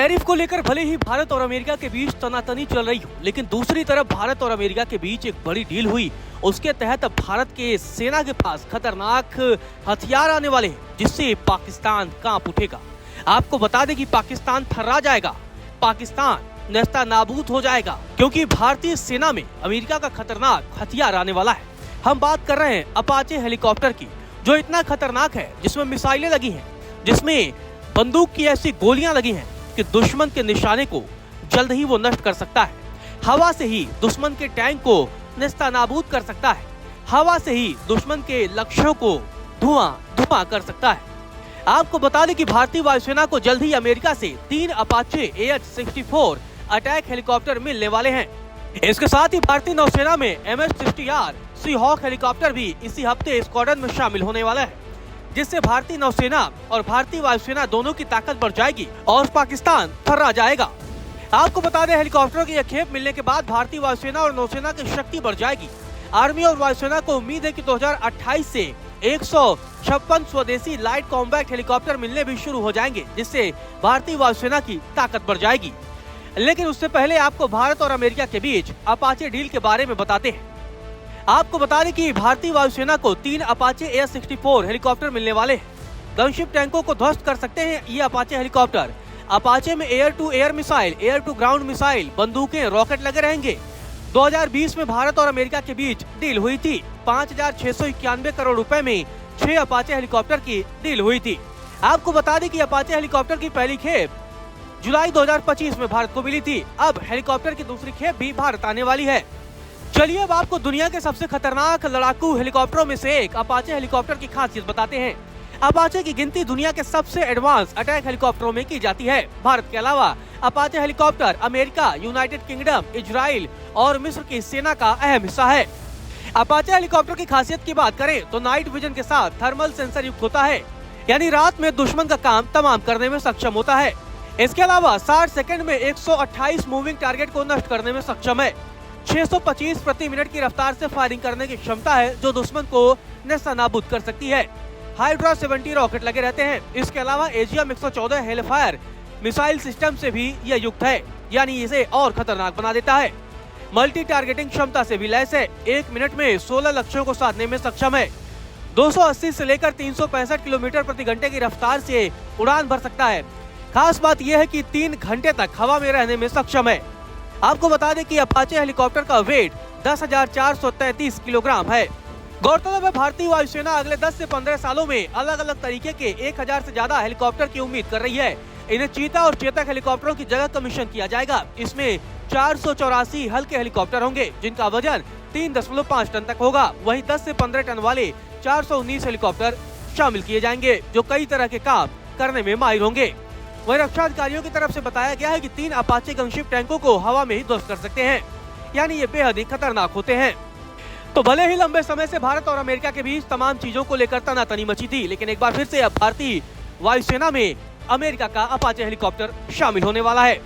Tariff को लेकर भले ही भारत और अमेरिका के बीच तनातनी चल रही हो, लेकिन दूसरी तरफ भारत और अमेरिका के बीच एक बड़ी डील हुई। उसके तहत भारत के सेना के पास खतरनाक हथियार आने वाले हैं, जिससे पाकिस्तान कांप उठेगा। आपको बता दें कि पाकिस्तान थर्रा जाएगा, पाकिस्तान नेस्तनाबूद हो जाएगा, क्योंकि भारतीय सेना में अमेरिका का खतरनाक हथियार आने वाला है। हम बात कर रहे हैं अपाचे हेलीकॉप्टर की, जो इतना खतरनाक है, जिसमें मिसाइलें लगी हैं, जिसमें बंदूक की ऐसी गोलियां लगी हैं कि दुश्मन के निशाने को जल्द ही वो नष्ट कर सकता है। हवा से ही दुश्मन के टैंक को नेस्तनाबूद कर सकता है, हवा से ही दुश्मन के लक्ष्यों को धुआं कर सकता है। आपको बता दें कि भारतीय वायुसेना को जल्द ही अमेरिका से 3 अपाचे AH-64 अटैक हेलीकॉप्टर मिलने वाले हैं। इसके साथ ही भारतीय नौसेना में MH-60R सीहॉक हेलीकॉप्टर भी इसी हफ्ते स्क्वाड्रन में शामिल होने वाला है, जिससे भारतीय नौसेना और भारतीय वायुसेना दोनों की ताकत बढ़ जाएगी और पाकिस्तान थर्रा जाएगा। आपको बता दें, हेलीकॉप्टरों की यह खेप मिलने के बाद भारतीय वायुसेना और नौसेना की शक्ति बढ़ जाएगी। आर्मी और वायुसेना को उम्मीद है कि 2028 से 156 स्वदेशी लाइट कॉम्बैट हेलीकॉप्टर मिलने भी शुरू हो जाएंगे, जिससे भारतीय वायुसेना की ताकत बढ़ जाएगी। लेकिन उससे पहले आपको भारत और अमेरिका के बीच अपाचे डील के बारे में बताते हैं। आपको बता दें कि भारतीय वायुसेना को 3 अपाचे AH-64 हेलीकॉप्टर मिलने वाले हैं। गनशिप टैंकों को ध्वस्त कर सकते हैं ये अपाचे हेलीकॉप्टर। अपाचे में air to air missile, air to ground missile, बंदूकें, रॉकेट लगे रहेंगे। 2020 में भारत और अमेरिका के बीच डील हुई थी। 5,691 करोड़ रुपए में 6 अपाचे हेलीकॉप्टर की डील हुई थी। आपको बता दें कि अपाचे हेलीकॉप्टर की पहली खेप जुलाई 2025 में भारत को मिली थी। अब हेलीकॉप्टर की दूसरी खेप भी भारत आने वाली है। चलिए अब आपको दुनिया के सबसे खतरनाक लड़ाकू हेलीकॉप्टरों में से एक अपाचे हेलीकॉप्टर की खासियत बताते हैं। अपाचे की गिनती दुनिया के सबसे एडवांस अटैक हेलीकॉप्टरों में की जाती है। भारत के अलावा Apache helicopter America, United kingdom, Israel और मिस्र की सेना का अहम हिस्सा है। अपाचे हेलीकॉप्टर की खासियत की बात करें तो नाइट विजन के साथ थर्मल सेंसर युक्त होता है, यानी रात में दुश्मन का काम तमाम करने में सक्षम होता है। इसके अलावा 60 सेकंड में 128 मूविंग टारगेट को नष्ट करने में सक्षम है। 625 प्रति मिनट की रफ्तार से फायरिंग करने की क्षमता है, जो दुश्मन को नेस्तनाबूद कर सकती है। हाइड्रा 70 रॉकेट लगे रहते हैं। इसके अलावा AGM-114 हेलीफायर मिसाइल सिस्टम से भी यह युक्त है, यानी इसे और खतरनाक बना देता है। मल्टी टारगेटिंग क्षमता से भी लैस है। 1 मिनट में 16 लक्ष्यों को साधने में सक्षम है। 280 से लेकर 365 किलोमीटर प्रति घंटे की रफ्तार से उड़ान भर सकता है। खास बात यह है कि 3 घंटे तक हवा में रहने में सक्षम है। आपको बता दें कि अपाचे हेलीकॉप्टर का वेट 10,433 किलोग्राम है। गौरतलब है, भारतीय वायुसेना अगले 10 से 15 सालों में अलग अलग तरीके के 1000 से ज्यादा हेलीकॉप्टर की उम्मीद कर रही है। इन्हें चीता और चेतक हेलीकॉप्टरों की जगह कमीशन किया जाएगा। इसमें 484 हल्के हेलीकॉप्टर होंगे, जिनका वजन 3.5 टन तक होगा। वहीं 10 से 15 टन वाले 419 हेलीकॉप्टर शामिल किए जाएंगे, जो कई तरह के काम करने में माहिर होंगे। वहीं रक्षा अधिकारियों की तरफ से बताया गया है कि 3 अपाचे गनशिप टैंकों को हवा में ही ध्वस्त कर सकते हैं, यानी ये बेहद ही खतरनाक होते हैं। तो भले ही लंबे समय से भारत और अमेरिका के बीच तमाम चीजों को लेकर तनातनी मची थी, लेकिन एक बार फिर से अब भारतीय वायुसेना में अमेरिका का अपाचे हेलीकॉप्टर शामिल होने वाला है।